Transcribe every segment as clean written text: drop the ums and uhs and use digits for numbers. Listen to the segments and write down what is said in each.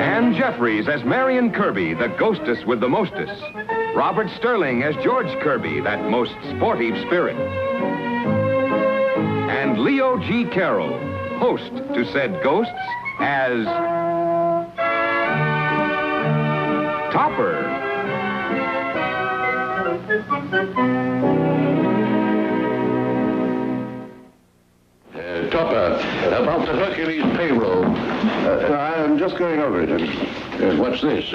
Ann Jeffries as Marion Kirby, the ghostess with the mostess. Robert Sterling as George Kirby, that most sportive spirit. And Leo G. Carroll, host to said ghosts, as Topper. Topper, about the Hercules payroll. I'm just going over it. What's this,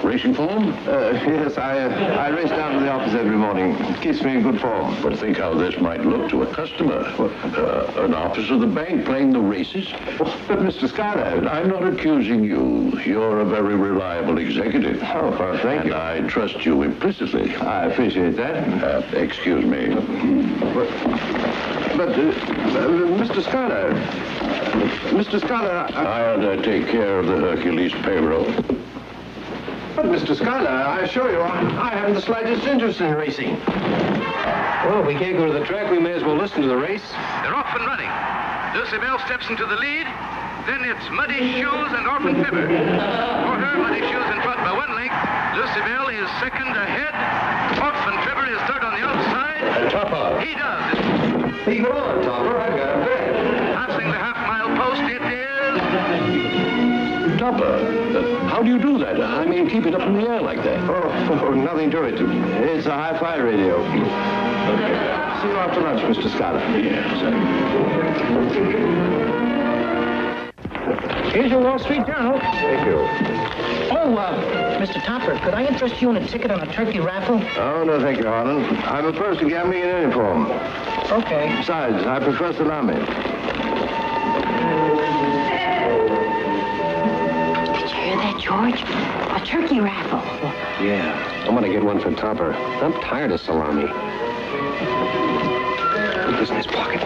racing form? Yes, I race down to the office every morning. It keeps me in good form. But think how this might look to a customer. An officer of the bank playing the races. But Mr. Schuyler... I'm not accusing you. You're a very reliable executive. Oh, well, thank you. And I trust you implicitly. I appreciate that. Excuse me. But Mr. Schuyler... Mr. Schuyler... I'll take care of the Hercules payroll. But, Mr. Schuyler, I assure you, I haven't the slightest interest in racing. Well, if we can't go to the track, we may as well listen to the race. They're off and running. Lucy Bell steps into the lead. Then it's Muddy Shoes and Orphan Fibber. For her, Muddy Shoes in front by 1 length. Lucy Bell is second ahead. Orphan Fibber is third on the outside. And Topper. He does. Hey, go on, Topper. I've got a bet. Passing the half-mile post, it is... Topper, how do you do that? I mean, keep it up in the air like that. Oh, nothing to it. It's a hi-fi radio. See you after lunch, Mr. Schuyler. Yes. Here's your Wall Street Journal. Thank you. Oh, Mr. Topper, could I interest you in a ticket on a turkey raffle? Oh, no, thank you, Harlan. I'm opposed to gambling in any form. Okay. Besides, I prefer salami. Did you hear that, George? A turkey raffle. Yeah, I'm gonna get one for Topper. I'm tired of salami. Put this in his pocket.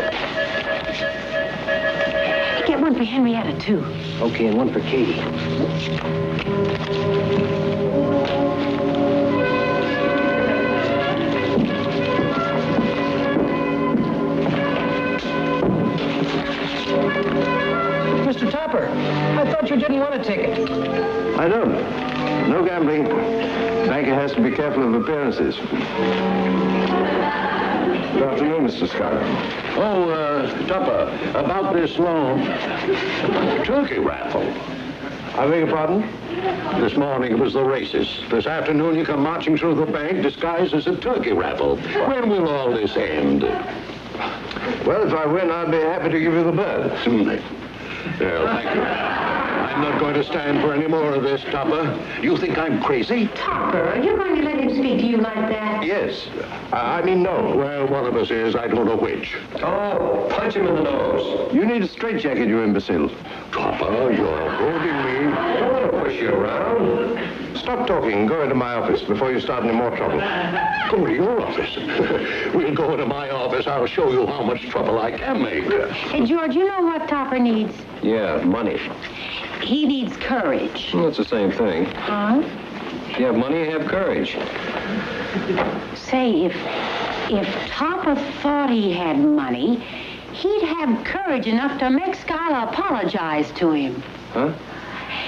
Get one for Henrietta, too. Okay, and one for Katie. Mr. Topper, I thought you didn't want a ticket. I don't. No gambling. Banker has to be careful of appearances. Good afternoon, Mr. Schuyler. Oh, Topper, about this long turkey raffle. I beg your pardon? This morning it was the races. This afternoon you come marching through the bank disguised as a turkey raffle. When will all this end? Well, if I win, I'll be happy to give you the bird. Well, thank you. I'm not going to stand for any more of this, Topper. You think I'm crazy? Topper, are you going to let him speak to you like that? Yes. I mean, no. Well, one of us is. I don't know which. Oh, punch him in the nose. You need a straitjacket, you imbecile. Topper, you're holding me. I don't want to push you around. Stop talking and go into my office before you start any more trouble. Go to your office. We'll go into my office. I'll show you how much trouble I can make. Hey, George, you know what Topper needs? Yeah, money. He needs courage. Well, that's the same thing. Huh? If you have money, you have courage. Say, if Topper thought he had money, he'd have courage enough to make Schuyler apologize to him. Huh?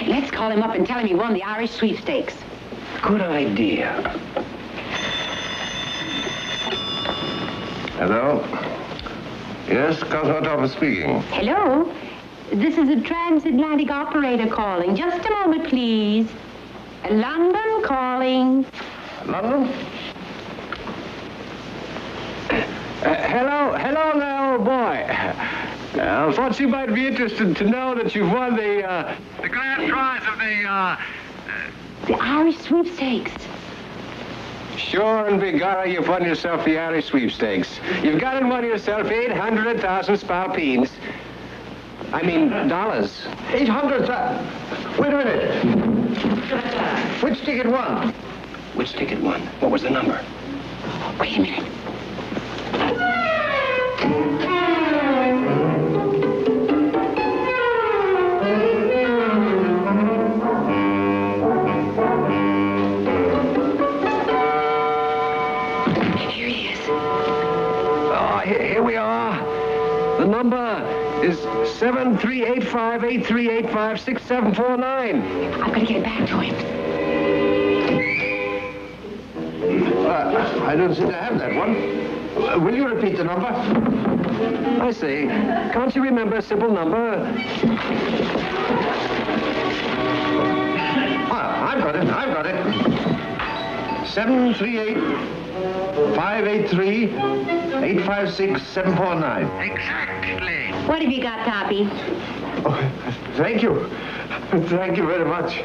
Let's call him up and tell him he won the Irish Sweepstakes. Good idea. Hello? Yes, Cosmo Topper speaking. Hello? This is a transatlantic operator calling. Just a moment, please. London calling. London? Hello there, old boy. I thought you might be interested to know that you've won the grand prize of The Irish Sweepstakes. Sure and begorra, you've won yourself the Irish Sweepstakes. You've got and won yourself 800,000 spalpeens. I mean, dollars. 800,000. Wait a minute. Which ticket won? Which ticket won? What was the number? Wait a minute. Here he is. Oh, here we are. The number is 7. 7-385-8385-6749. I'm going to get it back to him. I don't seem to have that one. Will you repeat the number? I see. Can't you remember a simple number? I've got it. 738-583-856-749. Exactly. What have you got, Toppy? Oh, thank you. Thank you very much.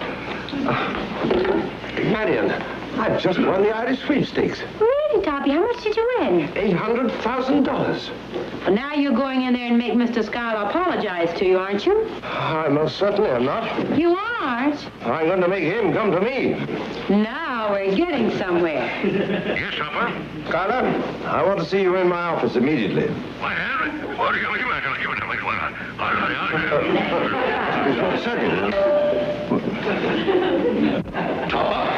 Marion, I've just won the Irish Sweepstakes. Really, Toppy? How much did you win? $800,000. Well, now you're going in there and make Mr. Schuyler apologize to you, aren't you? I most certainly am not. You aren't? I'm going to make him come to me. Now we're getting somewhere. Yes, Hopper? Schuyler, I want to see you in my office immediately. What happened? What are you going to give it to me? Just 1 second.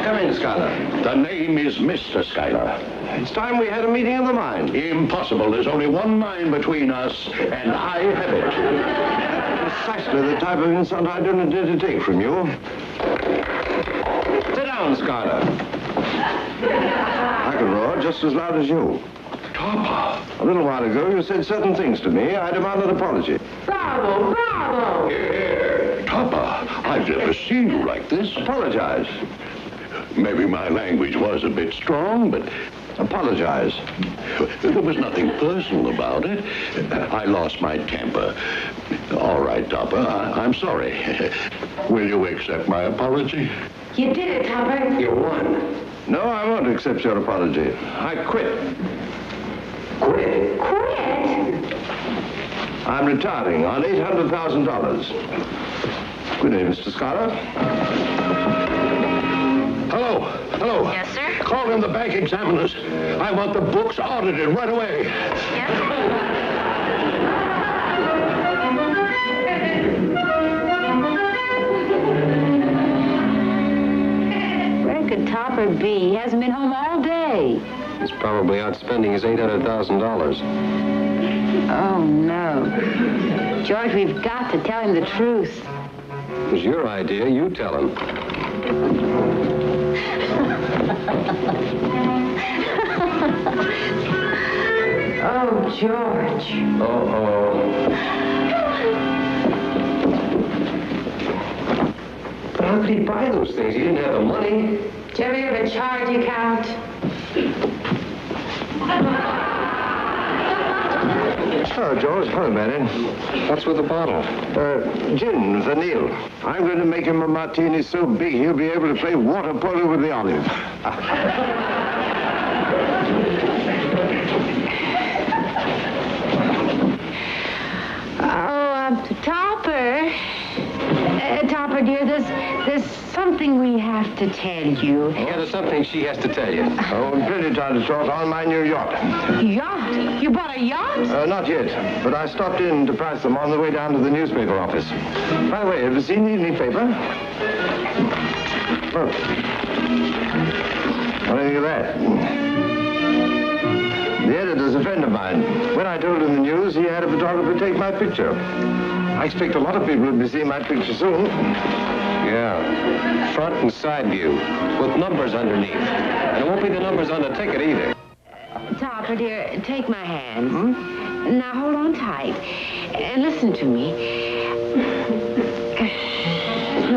Come in, Schuyler. The name is Mr. Schuyler. It's time we had a meeting of the mind. Impossible. There's only one mind between us, and I have it. Precisely the type of insult I don't intend to take from you. Sit down, Schuyler. I can roar just as loud as you. Topper. A little while ago, you said certain things to me. I demand an apology. Bravo, bravo! Yeah, Topper. I've never seen you like this. Apologize. Maybe my language was a bit strong, but Apologize. there was nothing personal about it. I lost my temper. All right, Topper, I'm sorry. Will you accept my apology? You did it, Topper. You won. No, I won't accept your apology. I quit. Quit? I'm retiring on $800,000. Good day, Mr. Schuyler. Hello. Yes, sir? Call in the bank examiners. I want the books audited right away. Yes? Where could Topper be? He hasn't been home all day. He's probably out spending his $800,000. Oh, no. George, we've got to tell him the truth. It was your idea. You tell him. Oh, George. Uh-oh. But how could he buy those things? He didn't have the money. Did you ever hear of a charge account? Oh, George. Hello, Marion. What's with the bottle? Gin for Neil. I'm going to make him a martini so big he'll be able to play water polo with the olive. Topper. Topper, dear, there's something we have to tell you. Yeah, there's something she has to tell you. Oh, plenty of time to talk on my new yacht. Yacht? You bought a yacht? Not yet, but I stopped in to price them on the way down to the newspaper office. By the way, have you seen the evening paper? Look. What do you think of that? The editor's a friend of mine. When I told him the news, he had a photographer take my picture. I expect a lot of people will be seeing my picture soon. Yeah, front and side view, with numbers underneath. And it won't be the numbers on the ticket either. Topper, dear, take my hand. Now, hold on tight. And listen to me.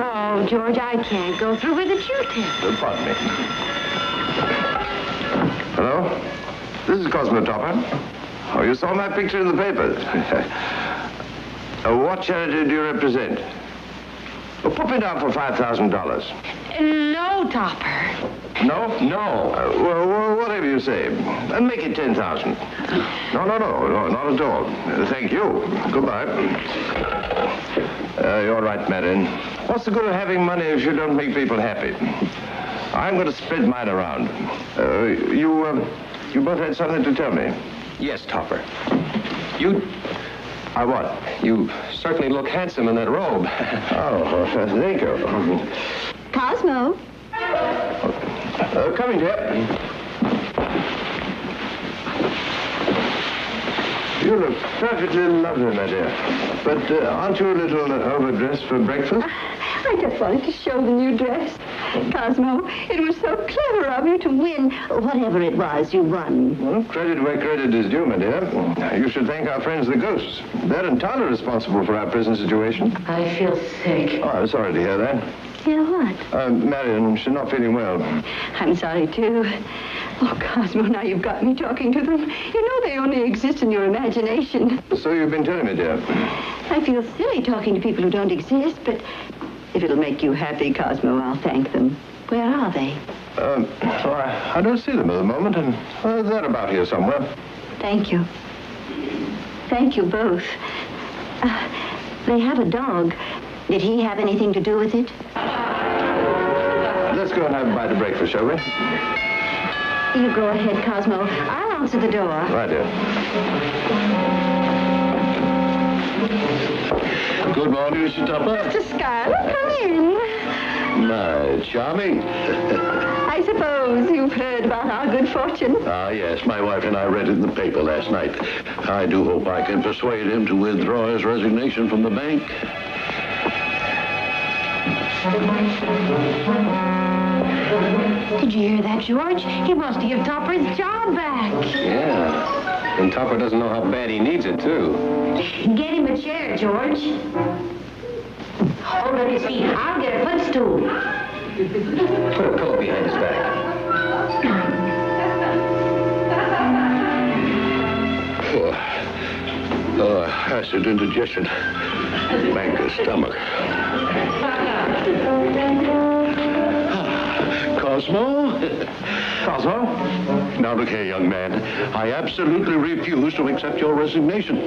Oh, George, I can't go through with it. You tell. Pardon me. Hello? This is Cosmo Topper. Oh, you saw my picture in the papers. What charity do you represent? Oh, put me down for $5,000. No, Topper. No? No. Well, whatever you say. And make it $10,000. No, not at all. Thank you. Goodbye. You're right, Marion. What's the good of having money if you don't make people happy? I'm going to spread mine around. You both had something to tell me. Yes, Topper. I what? You certainly look handsome in that robe. Oh, thank you. Cosmo. Coming, dear. You look perfectly lovely, my dear. But aren't you a little overdressed for breakfast? I just wanted to show the new dress. Cosmo, it was so clever of you to win. Whatever it was, you won. Well, credit where credit is due, my dear. You should thank our friends, the ghosts. They're entirely responsible for our present situation. I feel sick. Oh, I'm sorry to hear that. Yeah, what? Marion, she's not feeling well. I'm sorry, too. Oh, Cosmo, now you've got me talking to them. You know they only exist in your imagination. So you've been telling me, dear. I feel silly talking to people who don't exist, but if it'll make you happy, Cosmo, I'll thank them. Where are they? I don't see them at the moment, and they're about here somewhere. Thank you. Thank you both. They have a dog. Did he have anything to do with it? Let's go and have a bite of breakfast, shall we? You go ahead, Cosmo. I'll answer the door. Right, dear. Good morning, Mr. Tupper. Mr. Schuyler, come in. My, charming. I suppose you've heard about our good fortune. Ah, yes, my wife and I read it in the paper last night. I do hope I can persuade him to withdraw his resignation from the bank. Did you hear that, George? He wants to give Topper his job back. Yeah. And Topper doesn't know how bad he needs it, too. Get him a chair, George. Hold up his feet. I'll get a footstool. Put a pillow behind his back. Acid indigestion. Banker's stomach. Cosmo? Cosmo? Now, look here, young man. I absolutely refuse to accept your resignation.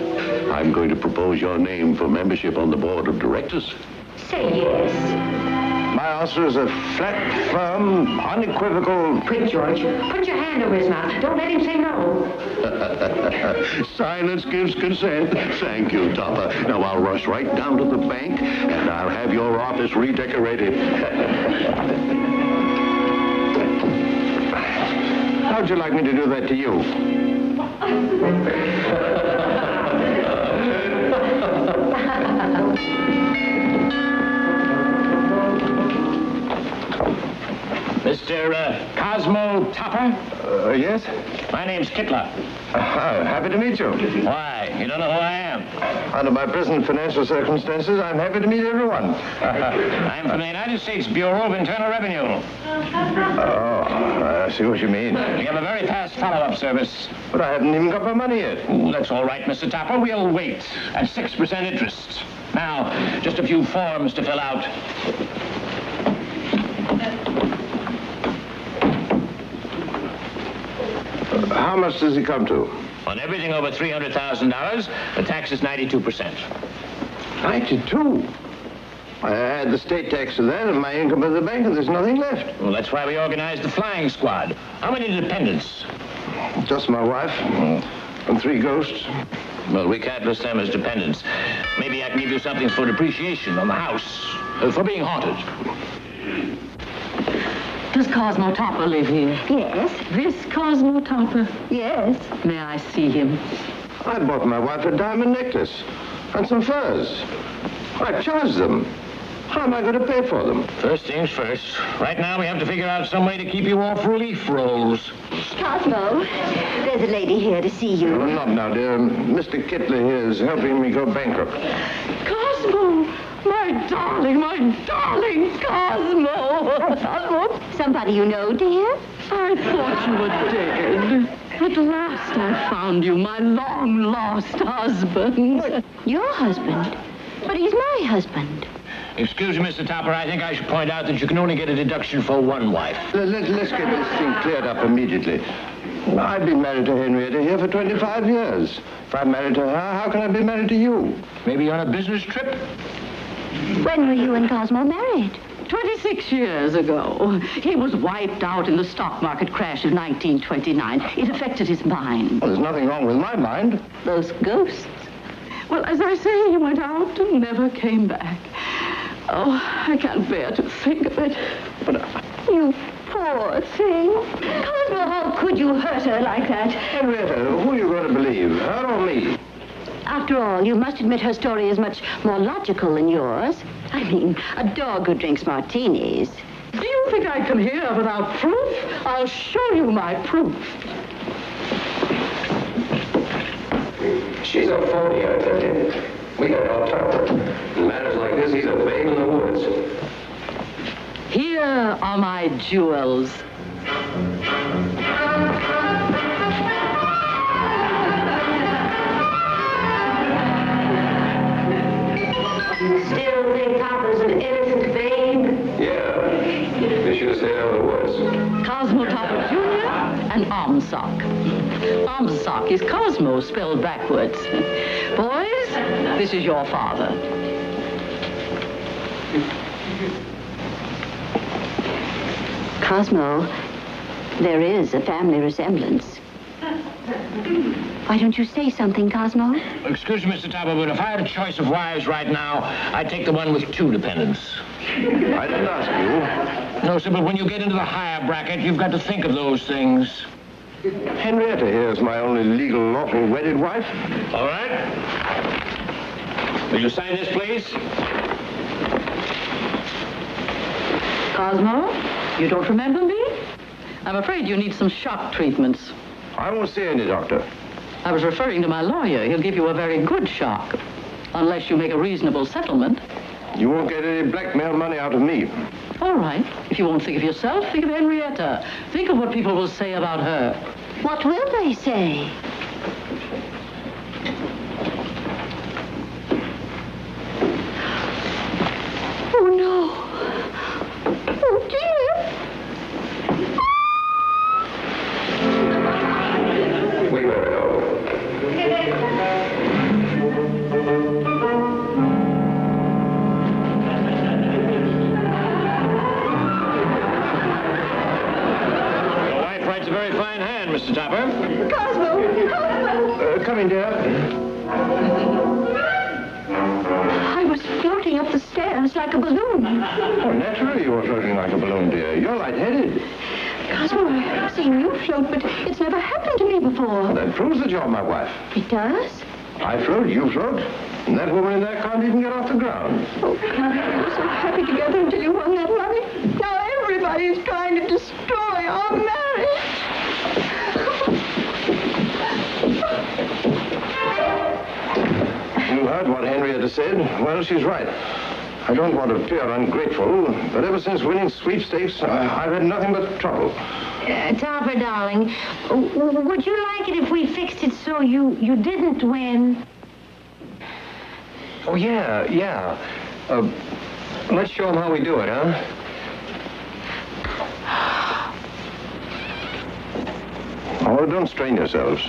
I'm going to propose your name for membership on the board of directors. Say yes. My answer is a flat, firm, unequivocal... Quick, George. Put your hand over his mouth. Don't let him say no. Silence gives consent. Thank you, Topper. Now, I'll rush right down to the bank, and I'll have your office redecorated. How'd you like me to do that to you? Mr. Cosmo Topper? Yes? My name's Kittler. Happy to meet you. Why? You don't know who I am? Under my present financial circumstances, I'm happy to meet everyone. I'm from the United States Bureau of Internal Revenue. Oh, I see what you mean. We have a very fast follow-up service. But I haven't even got my money yet. Ooh, that's all right, Mr. Topper. We'll wait at 6% interest. Now, just a few forms to fill out. How much does it come to? On everything over $300,000, the tax is 92%. 92? I had the state tax of that and my income at the bank, and there's nothing left. Well, that's why we organized the flying squad. How many dependents? Just my wife and 3 ghosts. Well, we can't list them as dependents. Maybe I can give you something for depreciation on the house, for being haunted. Does Cosmo Topper live here? Yes. This Cosmo Topper? Yes. May I see him? I bought my wife a diamond necklace and some furs. I charged them. How am I going to pay for them? First things first. Right now, we have to figure out some way to keep you off relief rolls. Cosmo, there's a lady here to see you. Oh, not now, dear. Mr. Kittler here is helping me go bankrupt. Cosmo! My darling Cosmo! Cosmo? Somebody you know, dear? I thought you were dead. At last I found you, my long-lost husband. Your husband? But he's my husband. Excuse me, Mr. Topper, I think I should point out that you can only get a deduction for one wife. Let's get this thing cleared up immediately. I've been married to Henrietta here for 25 years. If I'm married to her, how can I be married to you? Maybe on a business trip? When were you and Cosmo married? 26 years ago. He was wiped out in the stock market crash of 1929. It affected his mind. Well, there's nothing wrong with my mind. Those ghosts. Well, as I say, he went out and never came back. Oh, I can't bear to think of it. But You poor Poor thing. Cosmo, how could you hurt her like that? Henrietta, who are you going to believe, her or me? After all, you must admit her story is much more logical than yours. I mean, a dog who drinks martinis. Do you think I come here without proof? I'll show you my proof. She's a phony, I tell you. We got to top her. In matters like this, he's a babe in the woods. Here are my jewels. Still think Papa's an innocent babe? Yeah. They should have stayed out of the woods. Cosmo Topper Jr. and Armsock. Armsock is Cosmo spelled backwards. Boys, this is your father. Cosmo, there is a family resemblance. Why don't you say something, Cosmo? Excuse me, Mr. Topper, but if I had a choice of wives right now, I'd take the one with 2 dependents. I didn't ask you. No, sir, but when you get into the higher bracket, you've got to think of those things. Henrietta here is my only legal, lawful wedded wife. All right. Will you sign this, please? Cosmo, you don't remember me? I'm afraid you need some shock treatments. I won't see any doctor. I was referring to my lawyer. He'll give you a very good shock. Unless you make a reasonable settlement. You won't get any blackmail money out of me. All right. If you won't think of yourself, think of Henrietta. Think of what people will say about her. What will they say? Oh, no. Oh, dear. We better go. Your wife writes a very fine hand, Mr. Topper. Cosmo! Cosmo! Come in, dear. I was floating up the stairs like a balloon. Oh, naturally you were floating like a balloon, dear. You're lightheaded. Cosmo, I've seen you float, but it's never happened to me before. That proves that you're my wife. It does? I float, you float, and that woman in there can't even get off the ground. Oh, God, we were so happy together until you won that money. Now everybody's trying to destroy our marriage. You heard what Henrietta said? Well, she's right. I don't want to appear ungrateful, but ever since winning Sweepstakes, I've had nothing but trouble. Topper, darling, would you like it if we fixed it so you didn't win? Oh, yeah. Let's show them how we do it, huh? Oh, don't strain yourselves.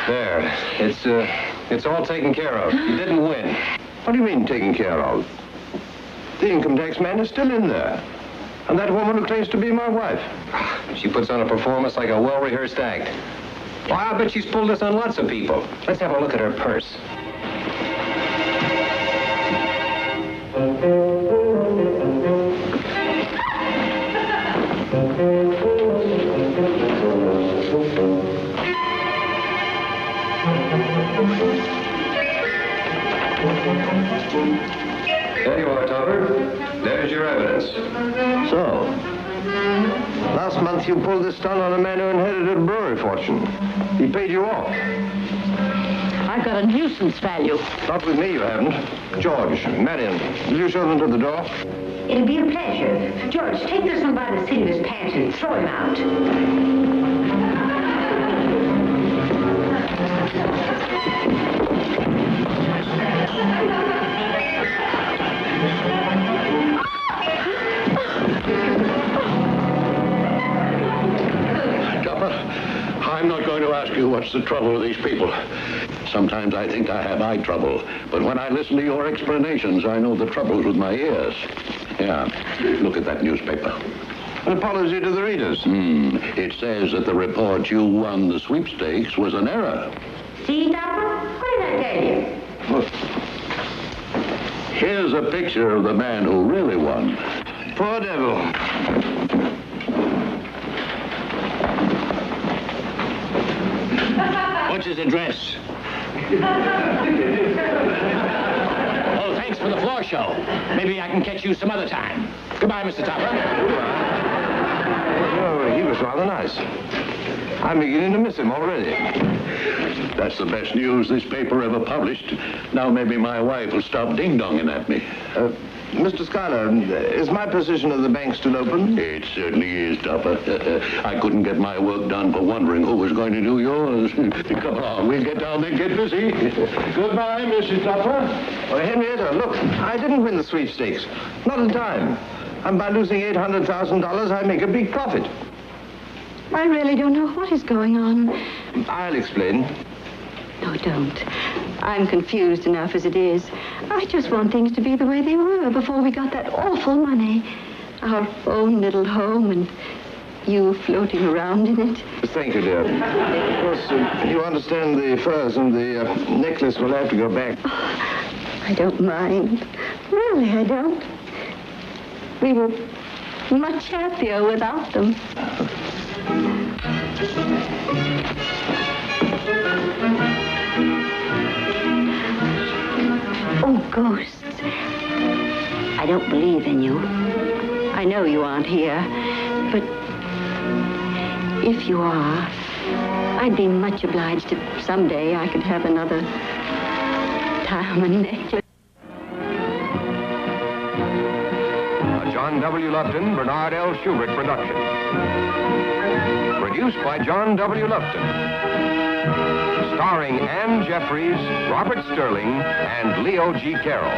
There. It's all taken care of. You didn't win. What do you mean, taken care of? The income tax man is still in there. And that woman who claims to be my wife. She puts on a performance like a well-rehearsed act. Well, I bet she's pulled this on lots of people. Let's have a look at her purse. There you are, Topper. There's your evidence. So, last month you pulled this stunt on a man who inherited a brewery fortune. He paid you off. I've got a nuisance value. Not with me, you haven't. George, Marion, will you show them to the door? It'll be a pleasure. George, take this one by the seat of his pants and throw him out. I'm not going to ask you what's the trouble with these people. Sometimes I think I have eye trouble, but when I listen to your explanations, I know the trouble's with my ears. Yeah, look at that newspaper. An apology to the readers. It says that the report you won the sweepstakes was an error. See, Topper? What did I tell you? Look, Here's a picture of the man who really won. Poor devil. What's his address? Oh, thanks for the floor show. Maybe I can catch you some other time. Goodbye, Mr. Topper. Oh, he was rather nice. I'm beginning to miss him already. That's the best news this paper ever published. Now maybe my wife will stop ding-donging at me. Mr. Schuyler, is my position at the bank still open? It certainly is, Topper. I couldn't get my work done for wondering who was going to do yours. Come along, we'll get down there and get busy. Goodbye, Mrs. Topper. Oh, Henrietta, look, I didn't win the sweepstakes. Not a dime. And by losing $800,000, I make a big profit. I really don't know what is going on. I'll explain. No, don't. I'm confused enough as it is. I just want things to be the way they were before we got that awful money. Our own little home and you floating around in it. Thank you, dear. Of course, you understand the furs and the necklace will have to go back. Oh, I don't mind. Really, I don't. We were much happier without them. Oh, ghosts. I don't believe in you. I know you aren't here, but if you are, I'd be much obliged if someday I could have another diamond necklace. A John W. Lupton, Bernard L. Schubert production. Produced by John W. Lupton. Starring Ann Jeffries, Robert Sterling, and Leo G. Carroll.